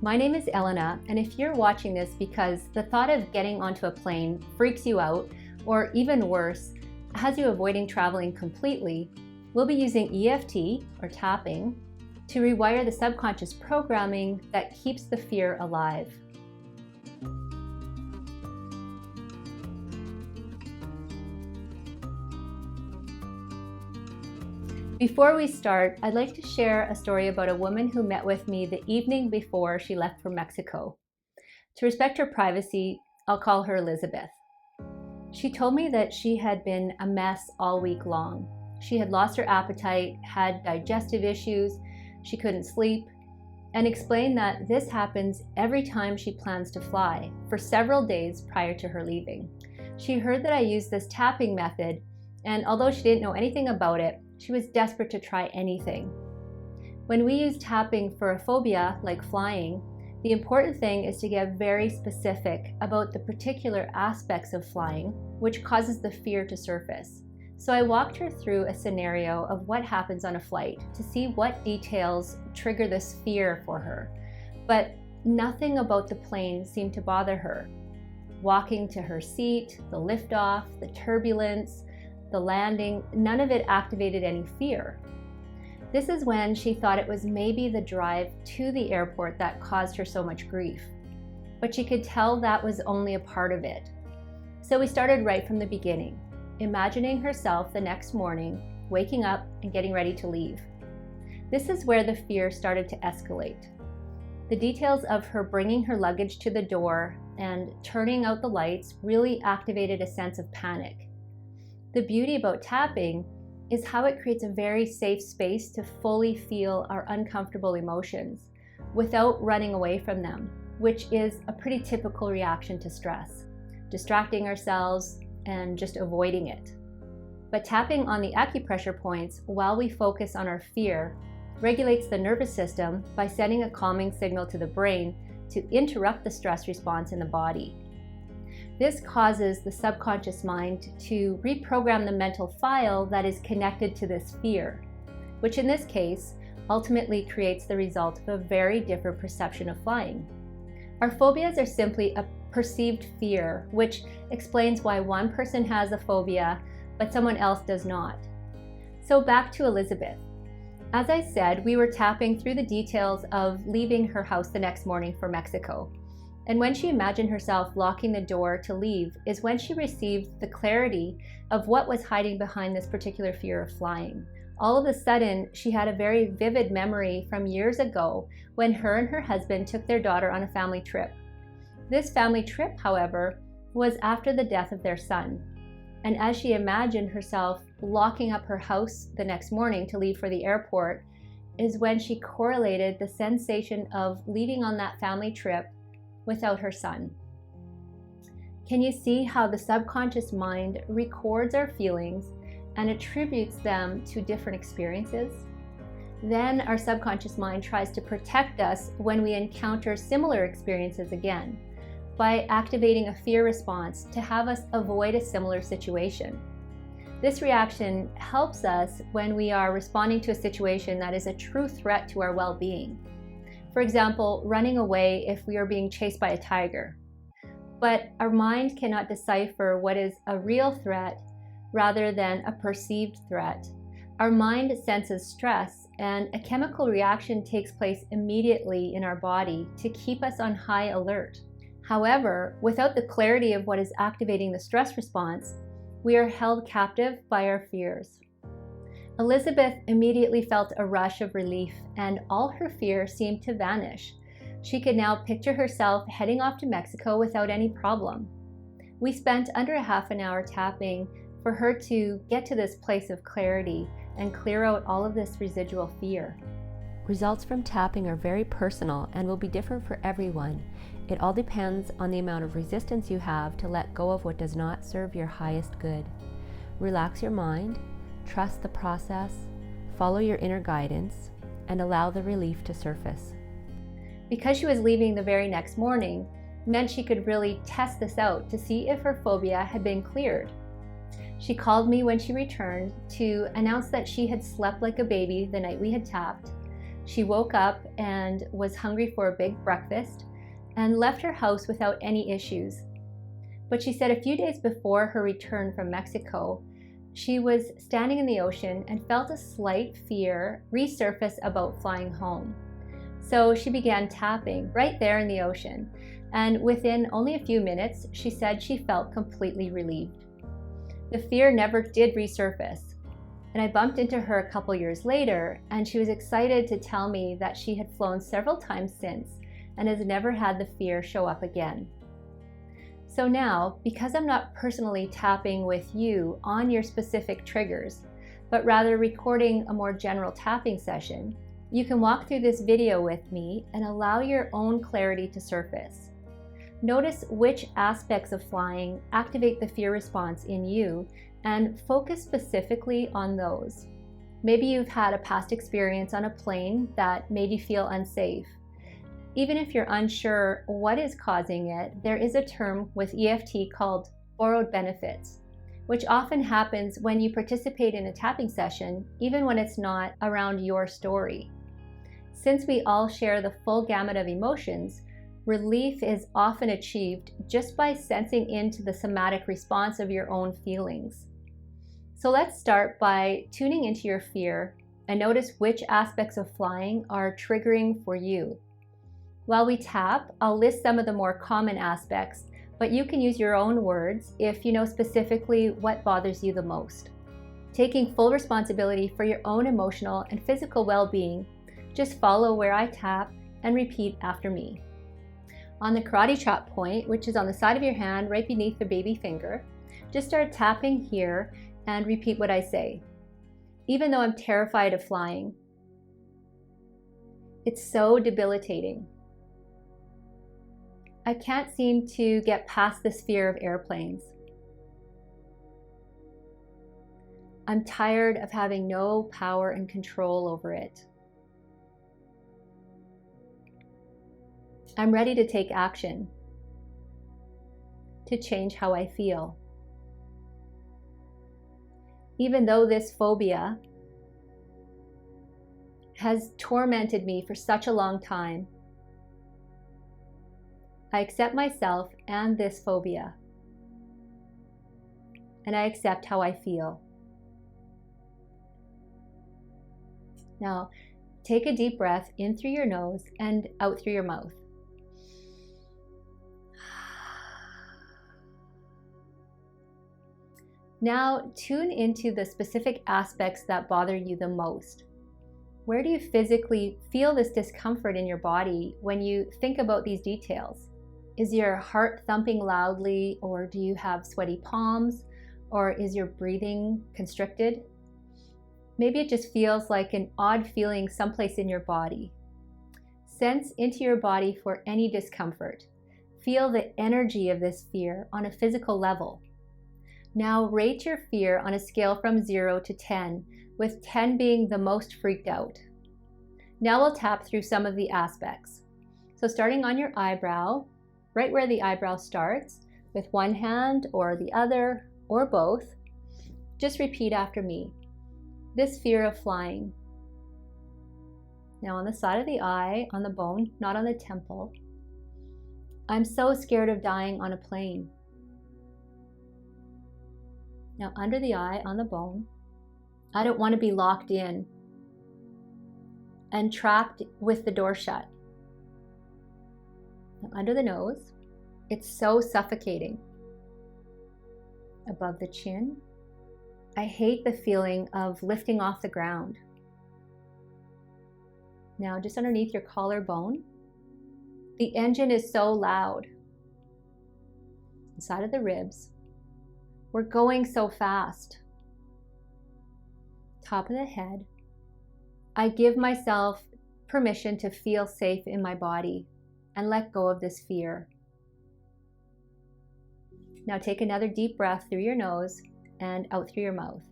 My name is Elena, and if you're watching this because the thought of getting onto a plane freaks you out, or even worse, has you avoiding traveling completely, we'll be using EFT, or tapping, to rewire the subconscious programming that keeps the fear alive. Before we start, I'd like to share a story about a woman who met with me the evening before she left for Mexico. To respect her privacy, I'll call her Elizabeth. She told me that she had been a mess all week long. She had lost her appetite, had digestive issues, she couldn't sleep, and explained that this happens every time she plans to fly, for several days prior to her leaving. She heard that I used this tapping method, and although she didn't know anything about it, she was desperate to try anything. When we use tapping for a phobia, like flying, the important thing is to get very specific about the particular aspects of flying, which causes the fear to surface. So I walked her through a scenario of what happens on a flight to see what details trigger this fear for her. But nothing about the plane seemed to bother her. Walking to her seat, the liftoff, the turbulence, the landing, none of it activated any fear. This is when she thought it was maybe the drive to the airport that caused her so much grief. But she could tell that was only a part of it. So we started right from the beginning, imagining herself the next morning, waking up and getting ready to leave. This is where the fear started to escalate. The details of her bringing her luggage to the door and turning out the lights really activated a sense of panic. The beauty about tapping is how it creates a very safe space to fully feel our uncomfortable emotions without running away from them, which is a pretty typical reaction to stress, distracting ourselves and just avoiding it. But tapping on the acupressure points while we focus on our fear regulates the nervous system by sending a calming signal to the brain to interrupt the stress response in the body. This causes the subconscious mind to reprogram the mental file that is connected to this fear, which in this case ultimately creates the result of a very different perception of flying. Our phobias are simply a perceived fear, which explains why one person has a phobia but someone else does not. So back to Elizabeth. As I said, we were tapping through the details of leaving her house the next morning for Mexico. And when she imagined herself locking the door to leave is when she received the clarity of what was hiding behind this particular fear of flying. All of a sudden, she had a very vivid memory from years ago when her and her husband took their daughter on a family trip. This family trip, however, was after the death of their son. And as she imagined herself locking up her house the next morning to leave for the airport, is when she correlated the sensation of leaving on that family trip without her son. Can you see how the subconscious mind records our feelings and attributes them to different experiences? Then our subconscious mind tries to protect us when we encounter similar experiences again by activating a fear response to have us avoid a similar situation. This reaction helps us when we are responding to a situation that is a true threat to our well-being. For example, running away if we are being chased by a tiger. But our mind cannot decipher what is a real threat rather than a perceived threat. Our mind senses stress, and a chemical reaction takes place immediately in our body to keep us on high alert. However, without the clarity of what is activating the stress response, we are held captive by our fears. Elizabeth immediately felt a rush of relief, and all her fear seemed to vanish. She could now picture herself heading off to Mexico without any problem. We spent under a half an hour tapping for her to get to this place of clarity and clear out all of this residual fear. Results from tapping are very personal and will be different for everyone. It all depends on the amount of resistance you have to let go of what does not serve your highest good. Relax your mind, trust the process, follow your inner guidance, and allow the relief to surface. Because she was leaving the very next morning, meant she could really test this out to see if her phobia had been cleared. She called me when she returned to announce that she had slept like a baby the night we had tapped, She woke up and was hungry for a big breakfast and left her house without any issues. But she said a few days before her return from Mexico, she was standing in the ocean and felt a slight fear resurface about flying home. So she began tapping right there in the ocean, and within only a few minutes, she said she felt completely relieved. The fear never did resurface, and I bumped into her a couple years later, and she was excited to tell me that she had flown several times since and has never had the fear show up again. So now, because I'm not personally tapping with you on your specific triggers, but rather recording a more general tapping session, you can walk through this video with me and allow your own clarity to surface. Notice which aspects of flying activate the fear response in you and focus specifically on those. Maybe you've had a past experience on a plane that made you feel unsafe. Even if you're unsure what is causing it, there is a term with EFT called borrowed benefits, which often happens when you participate in a tapping session, even when it's not around your story. Since we all share the full gamut of emotions, relief is often achieved just by sensing into the somatic response of your own feelings. So let's start by tuning into your fear and notice which aspects of flying are triggering for you. While we tap, I'll list some of the more common aspects, but you can use your own words if you know specifically what bothers you the most. Taking full responsibility for your own emotional and physical well-being, just follow where I tap and repeat after me. On the karate chop point, which is on the side of your hand right beneath the baby finger, just start tapping here and repeat what I say. Even though I'm terrified of flying, it's so debilitating. I can't seem to get past this fear of airplanes. I'm tired of having no power and control over it. I'm ready to take action, to change how I feel. Even though this phobia has tormented me for such a long time, I accept myself and this phobia, and I accept how I feel. Now, take a deep breath in through your nose and out through your mouth. Now, tune into the specific aspects that bother you the most. Where do you physically feel this discomfort in your body when you think about these details? Is your heart thumping loudly, or do you have sweaty palms, or is your breathing constricted? Maybe it just feels like an odd feeling someplace in your body. Sense into your body for any discomfort. Feel the energy of this fear on a physical level. Now rate your fear on a scale from 0 to 10, with 10 being the most freaked out. Now we'll tap through some of the aspects. So starting on your eyebrow, right where the eyebrow starts, with one hand or the other or both, just repeat after me. This fear of flying. Now on the side of the eye, on the bone, not on the temple. I'm so scared of dying on a plane. Now under the eye, on the bone, I don't want to be locked in and trapped with the door shut. Now under the nose, it's so suffocating. Above the chin, I hate the feeling of lifting off the ground. Now just underneath your collarbone, the engine is so loud. Inside of the ribs, we're going so fast. Top of the head, I give myself permission to feel safe in my body and let go of this fear. Now take another deep breath through your nose and out through your mouth.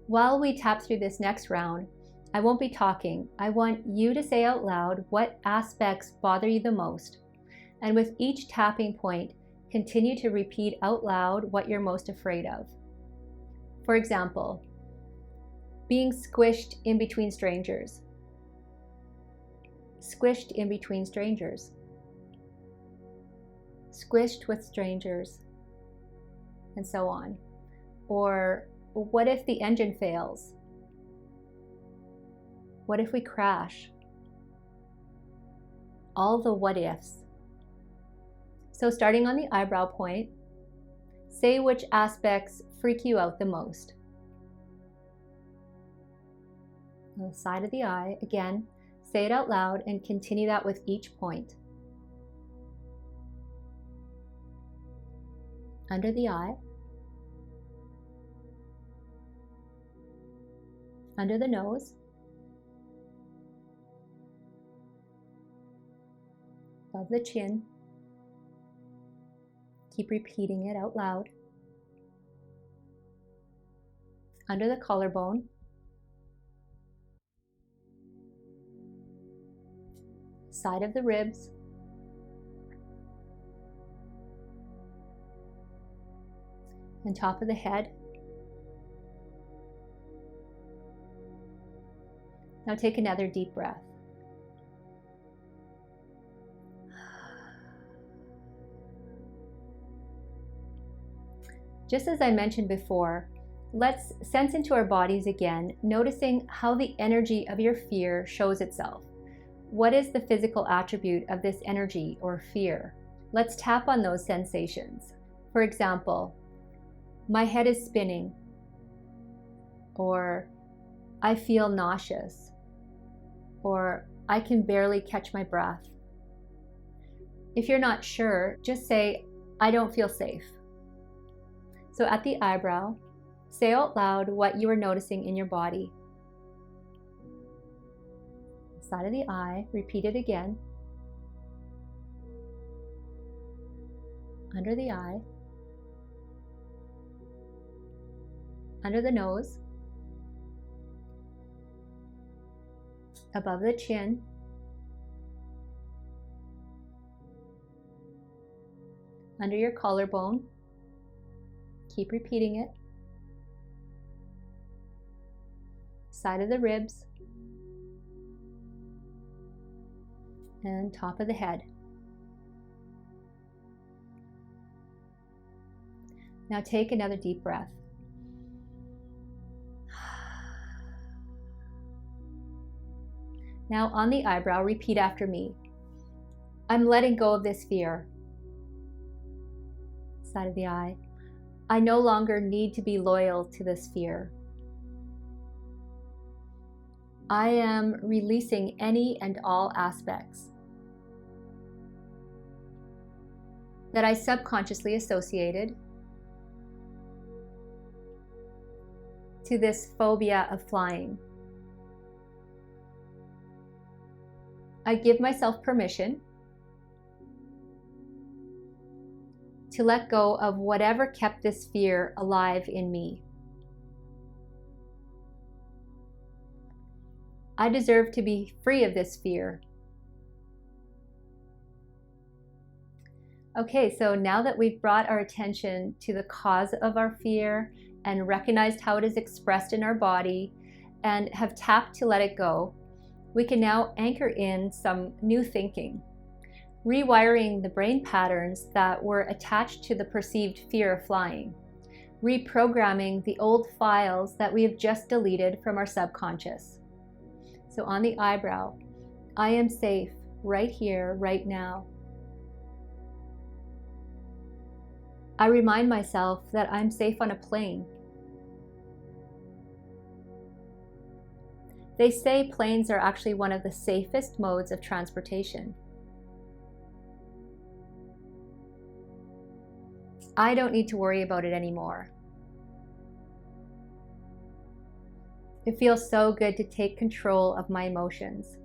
While we tap through this next round, I won't be talking. I want you to say out loud what aspects bother you the most. And with each tapping point, continue to repeat out loud what you're most afraid of. For example, being squished in between strangers. Squished in between strangers. Squished with strangers, and so on. Or what if the engine fails? What if we crash? All the what ifs. So starting on the eyebrow point, say which aspects freak you out the most. On the side of the eye, again, say it out loud and continue that with each point. Under the eye, under the nose, above the chin. Keep repeating it out loud. Under the collarbone, side of the ribs, and top of the head. Now take another deep breath. Just as I mentioned before, let's sense into our bodies again, noticing how the energy of your fear shows itself. What is the physical attribute of this energy or fear? Let's tap on those sensations. For example, my head is spinning, or I feel nauseous, or I can barely catch my breath. If you're not sure, just say, I don't feel safe. So at the eyebrow, say out loud what you are noticing in your body. Side of the eye, repeat it again. Under the eye, under the nose, above the chin, under your collarbone. Keep repeating it. Side of the ribs, and top of the head. Now take another deep breath. Now on the eyebrow, repeat after me. I'm letting go of this fear. Side of the eye. I no longer need to be loyal to this fear. I am releasing any and all aspects that I subconsciously associated to this phobia of flying. I give myself permission to let go of whatever kept this fear alive in me. I deserve to be free of this fear. Okay, so now that we've brought our attention to the cause of our fear and recognized how it is expressed in our body and have tapped to let it go, we can now anchor in some new thinking, rewiring the brain patterns that were attached to the perceived fear of flying, reprogramming the old files that we have just deleted from our subconscious. So on the eyebrow, I am safe right here, right now. I remind myself that I'm safe on a plane. They say planes are actually one of the safest modes of transportation. I don't need to worry about it anymore. It feels so good to take control of my emotions.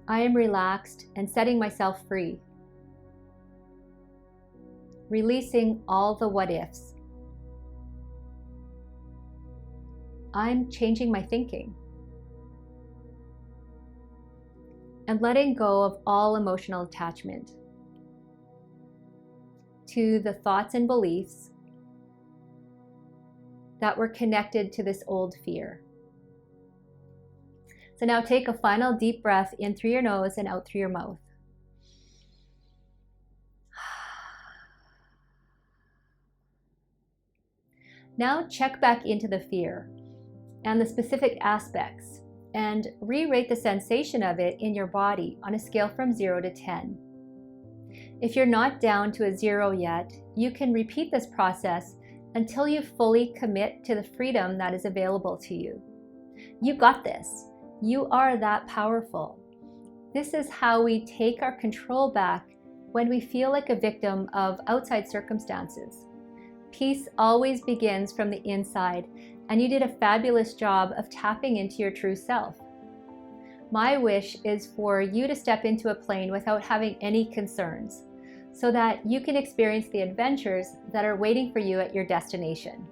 I am relaxed and setting myself free, releasing all the what ifs. I'm changing my thinking and letting go of all emotional attachment to the thoughts and beliefs that were connected to this old fear. So now take a final deep breath in through your nose and out through your mouth. Now check back into the fear and the specific aspects and re-rate the sensation of it in your body on a scale from 0 to 10. If you're not down to a 0 yet, you can repeat this process until you fully commit to the freedom that is available to you. You got this. You are that powerful. This is how we take our control back when we feel like a victim of outside circumstances. Peace always begins from the inside, and you did a fabulous job of tapping into your true self. My wish is for you to step into a plane without having any concerns, so that you can experience the adventures that are waiting for you at your destination.